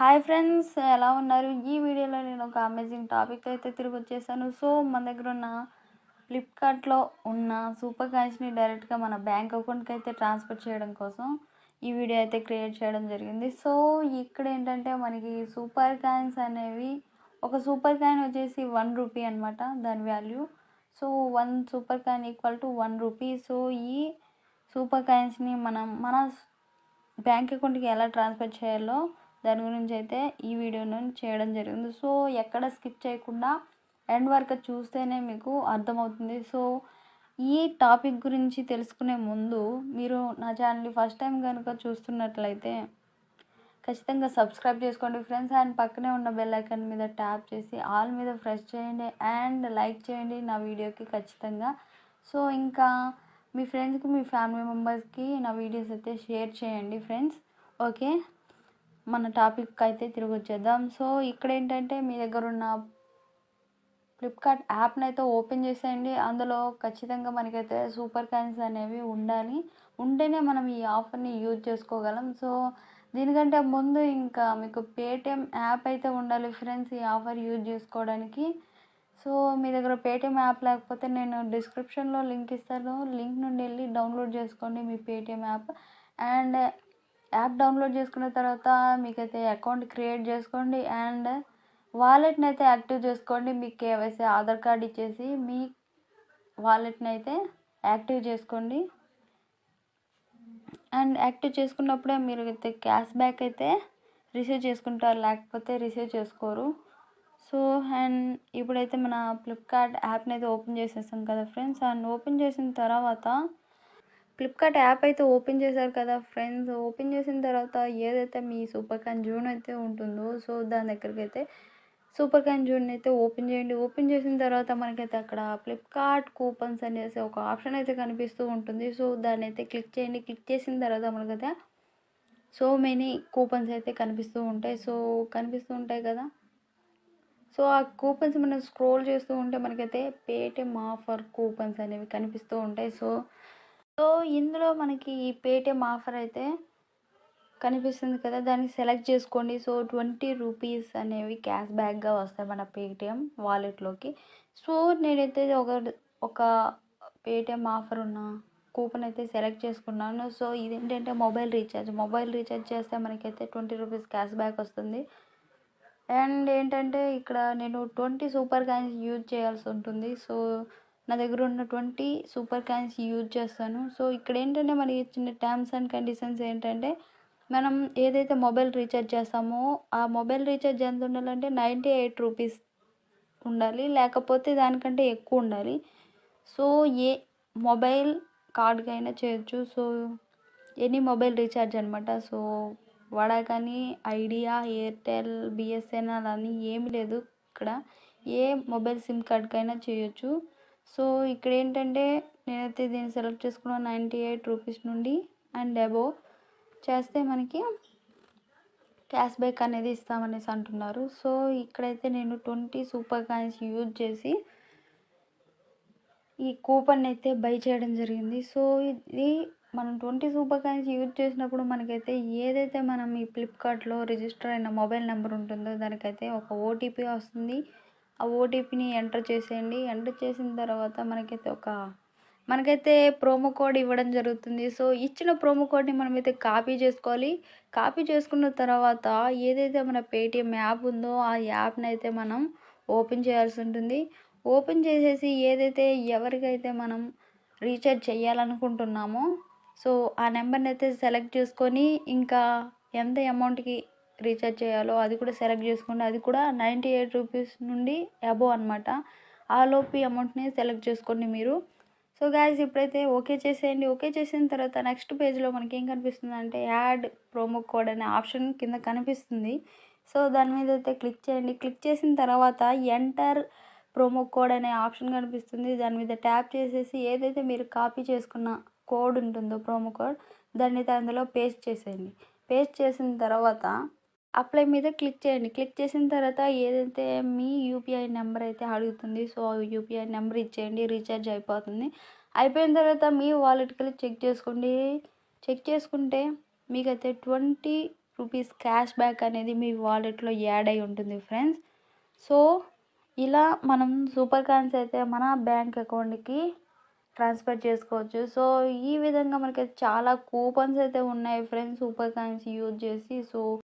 Hi friends, ఎలా ఉన్నారు? ఈ వీడియోలో నేను ఒక అమేజింగ్ టాపిక్ అయితే తిరిగి వచ్చేసాను. సో మన దగ్గర ఉన్న ఫ్లిప్కార్ట్లో ఉన్న సూపర్ కాయిన్స్ని డైరెక్ట్గా మన బ్యాంక్ అకౌంట్కి అయితే ట్రాన్స్ఫర్ చేయడం కోసం ఈ వీడియో అయితే క్రియేట్ చేయడం జరిగింది. సో ఇక్కడ ఏంటంటే మనకి సూపర్ కాయిన్స్ అనేవి ఒక సూపర్ కాయిన్ వచ్చేసి 1 రూపీ అనమాట దాని value. So 1 super coin equal to 1 rupee. So ఈ సూపర్ కాయిన్స్ని మన బ్యాంక్ అకౌంట్కి ఎలా ట్రాన్స్ఫర్ చేయాలో దాని గురించి అయితే ఈ వీడియోను చేయడం జరిగింది. సో ఎక్కడ స్కిప్ చేయకుండా ఎండ్ వరకు చూస్తేనే మీకు అర్థమవుతుంది. సో ఈ టాపిక్ గురించి తెలుసుకునే ముందు మీరు నా ఛానల్ని ఫస్ట్ టైం కనుక చూస్తున్నట్లయితే ఖచ్చితంగా సబ్స్క్రైబ్ చేసుకోండి ఫ్రెండ్స్. అండ్ పక్కనే ఉన్న బెల్ ఐకాన్ మీద ట్యాప్ చేసి ఆల్ మీద ప్రెస్ చేయండి అండ్ లైక్ చేయండి నా వీడియోకి ఖచ్చితంగా. సో ఇంకా మీ ఫ్రెండ్స్కి, మీ ఫ్యామిలీ మెంబర్స్కి నా వీడియోస్ అయితే షేర్ చేయండి ఫ్రెండ్స్. ఓకే, మన టాపిక్ అయితే తిరిగి వచ్చేద్దాం. సో ఇక్కడ ఏంటంటే మీ దగ్గర ఉన్న ఫ్లిప్కార్ట్ యాప్ని అయితే ఓపెన్ చేసేయండి. అందులో ఖచ్చితంగా మనకైతే సూపర్ కాయిన్స్ అనేవి ఉండాలి. ఉంటేనే మనం ఈ ఆఫర్ని యూజ్ చేసుకోగలం. సో దీనికంటే ముందు ఇంకా మీకు పేటిఎం యాప్ అయితే ఉండాలి ఫ్రెండ్స్ ఈ ఆఫర్ యూజ్ చేసుకోవడానికి. సో మీ దగ్గర పేటిఎం యాప్ లేకపోతే నేను డిస్క్రిప్షన్లో లింక్ ఇస్తాను. లింక్ నుండి వెళ్ళి డౌన్లోడ్ చేసుకోండి మీ Paytm app. And app download చేసుకున్న తర్వాత మీకైతే అకౌంట్ క్రియేట్ చేసుకోండి అండ్ వాలెట్ని అయితే యాక్టివ్ చేసుకోండి. మీకు కేవైసీ ఆధార్ కార్డ్ ఇచ్చేసి మీ వాలెట్ని అయితే యాక్టివ్ చేసుకోండి. అండ్ యాక్టివ్ చేసుకున్నప్పుడే మీరు అయితే క్యాష్ బ్యాక్ అయితే రిసీవ్ చేసుకుంటారు, లేకపోతే రిసీవ్ చేసుకోరు. సో అండ్ ఇప్పుడైతే మన ఫ్లిప్కార్ట్ యాప్ని అయితే ఓపెన్ చేసేసాం కదా ఫ్రెండ్స్. అండ్ ఓపెన్ చేసిన తర్వాత ఫ్లిప్కార్ట్ యాప్ అయితే ఓపెన్ చేశారు కదా ఫ్రెండ్స్. ఓపెన్ చేసిన తర్వాత ఏదైతే మీ సూపర్ కాయిన్ జూన్ అయితే ఉంటుందో సో దాని దగ్గరికి అయితే సూపర్ కాయిన్ జూన్ అయితే ఓపెన్ చేయండి. ఓపెన్ చేసిన తర్వాత మనకైతే అక్కడ ఫ్లిప్కార్ట్ కూపన్స్ అనేసి ఒక ఆప్షన్ అయితే కనిపిస్తూ ఉంటుంది. సో దాన్ని అయితే క్లిక్ చేయండి. క్లిక్ చేసిన తర్వాత మనకైతే సో మెనీ కూపన్స్ అయితే కనిపిస్తూ ఉంటాయి. సో కనిపిస్తూ ఉంటాయి కదా. సో ఆ కూపన్స్ మనం స్క్రోల్ చేస్తూ ఉంటే మనకైతే పేటిఎం ఆఫర్ కూపన్స్ అనేవి కనిపిస్తూ ఉంటాయి. సో ఇందులో మనకి ఈ పేటిఎం ఆఫర్ అయితే కనిపిస్తుంది కదా, దాన్ని సెలెక్ట్ చేసుకోండి. సో 20 రూపీస్ అనేవి క్యాష్ బ్యాక్గా వస్తాయి మన పేటిఎం వాలెట్లోకి. సో నేనైతే ఒక పేటిఎం ఆఫర్ ఉన్న కూపన్ అయితే సెలెక్ట్ చేసుకున్నాను. సో ఇదేంటంటే మొబైల్ రీఛార్జ్ చేస్తే మనకైతే 20 రూపీస్ క్యాష్ బ్యాక్ వస్తుంది. అండ్ ఏంటంటే ఇక్కడ నేను 20 సూపర్ కాయిన్స్ యూజ్ చేయాల్సి ఉంటుంది. సో నా దగ్గర ఉన్న 20 సూపర్ కాయిన్స్ యూజ్ చేస్తాను. సో ఇక్కడ ఏంటంటే మనకి చిన్న టర్మ్స్ అండ్ కండిషన్స్ ఏంటంటే మనం ఏదైతే మొబైల్ రీఛార్జ్ చేస్తామో ఆ మొబైల్ రీఛార్జ్ ఎంత ఉండాలంటే 98 రూపీస్ ఉండాలి, లేకపోతే దానికంటే ఎక్కువ ఉండాలి. సో ఏ మొబైల్ కార్డ్కైనా చేయొచ్చు. సో ఎనీ మొబైల్ రీఛార్జ్ అనమాట. సో వడా కానీ, ఐడియా, ఎయిర్టెల్, బిఎస్ఎన్ఎల్ అని ఏమి లేదు. ఇక్కడ ఏ మొబైల్ సిమ్ కార్డ్కైనా చేయొచ్చు. సో ఇక్కడ ఏంటంటే నేనైతే దీన్ని సెలెక్ట్ చేసుకున్నాను 98 రూపీస్ నుండి అండ్ అబోవ్ చేస్తే మనకి క్యాష్ బ్యాక్ అనేది ఇస్తామనేసి అంటున్నారు. సో ఇక్కడైతే నేను 20 సూపర్ కాయిన్స్ యూజ్ చేసి ఈ కూపన్ అయితే బై చేయడం జరిగింది. సో ఇది మనం 20 సూపర్ కాయిన్స్ యూజ్ చేసినప్పుడు మనకైతే ఏదైతే మనం ఈ ఫ్లిప్కార్ట్లో రిజిస్టర్ అయిన మొబైల్ నెంబర్ ఉంటుందో దానికైతే ఒక ఓటీపీ వస్తుంది. ఆ ఓటీపీని ఎంటర్ చేసేయండి. ఎంటర్ చేసిన తర్వాత మనకైతే ప్రోమో కోడ్ ఇవ్వడం జరుగుతుంది. సో ఇచ్చిన ప్రోమో కోడ్ని మనమైతే కాపీ చేసుకోవాలి. కాపీ చేసుకున్న తర్వాత ఏదైతే మన పేటిఎం యాప్ ఉందో ఆ యాప్ని అయితే మనం ఓపెన్ చేయాల్సి ఉంటుంది. ఓపెన్ చేసేసి ఏదైతే ఎవరికైతే మనం రీఛార్జ్ చేయాలనుకుంటున్నామో సో ఆ నెంబర్ని అయితే సెలెక్ట్ చేసుకొని ఇంకా ఎంత అమౌంట్కి రీఛార్జ్ చేయాలో అది కూడా సెలెక్ట్ చేసుకోండి. అది కూడా 98 రూపీస్ నుండి అబోవ్ అనమాట. ఆ లోపు అమౌంట్ని సెలెక్ట్ చేసుకోండి మీరు. సో గాయ్స్ ఇప్పుడైతే ఓకే చేసేయండి. ఓకే చేసిన తర్వాత నెక్స్ట్ పేజ్లో మనకి ఏం కనిపిస్తుంది అంటే యాడ్ ప్రోమో కోడ్ అనే ఆప్షన్ కింద కనిపిస్తుంది. సో దాని మీద అయితే క్లిక్ చేయండి. క్లిక్ చేసిన తర్వాత ఎంటర్ ప్రోమో కోడ్ అనే ఆప్షన్ కనిపిస్తుంది. దాని మీద ట్యాప్ చేసేసి ఏదైతే మీరు కాపీ చేసుకున్న కోడ్ ఉంటుందో ప్రోమో కోడ్ దాన్ని అయితే అందులో పేస్ట్ చేసేయండి. పేస్ట్ చేసిన తర్వాత అప్లై మీద క్లిక్ చేయండి. క్లిక్ చేసిన తర్వాత ఏదైతే మీ యూపీఐ నెంబర్ అయితే అడుగుతుంది. సో యూపీఐ నెంబర్ ఇచ్చేయండి. రీఛార్జ్ అయిపోతుంది. అయిపోయిన తర్వాత మీ వాలెట్కి వెళ్ళి చెక్ చేసుకోండి. చెక్ చేసుకుంటే మీకైతే 20 రూపీస్ క్యాష్ బ్యాక్ అనేది మీ వాలెట్లో యాడ్ అయి ఉంటుంది ఫ్రెండ్స్. సో ఇలా మనం సూపర్ కాయిన్స్ అయితే మన బ్యాంక్ అకౌంట్కి ట్రాన్స్ఫర్ చేసుకోవచ్చు. సో ఈ విధంగా మనకైతే చాలా కూపన్స్ అయితే ఉన్నాయి ఫ్రెండ్స్ సూపర్ కాయిన్స్ యూజ్ చేసి. సో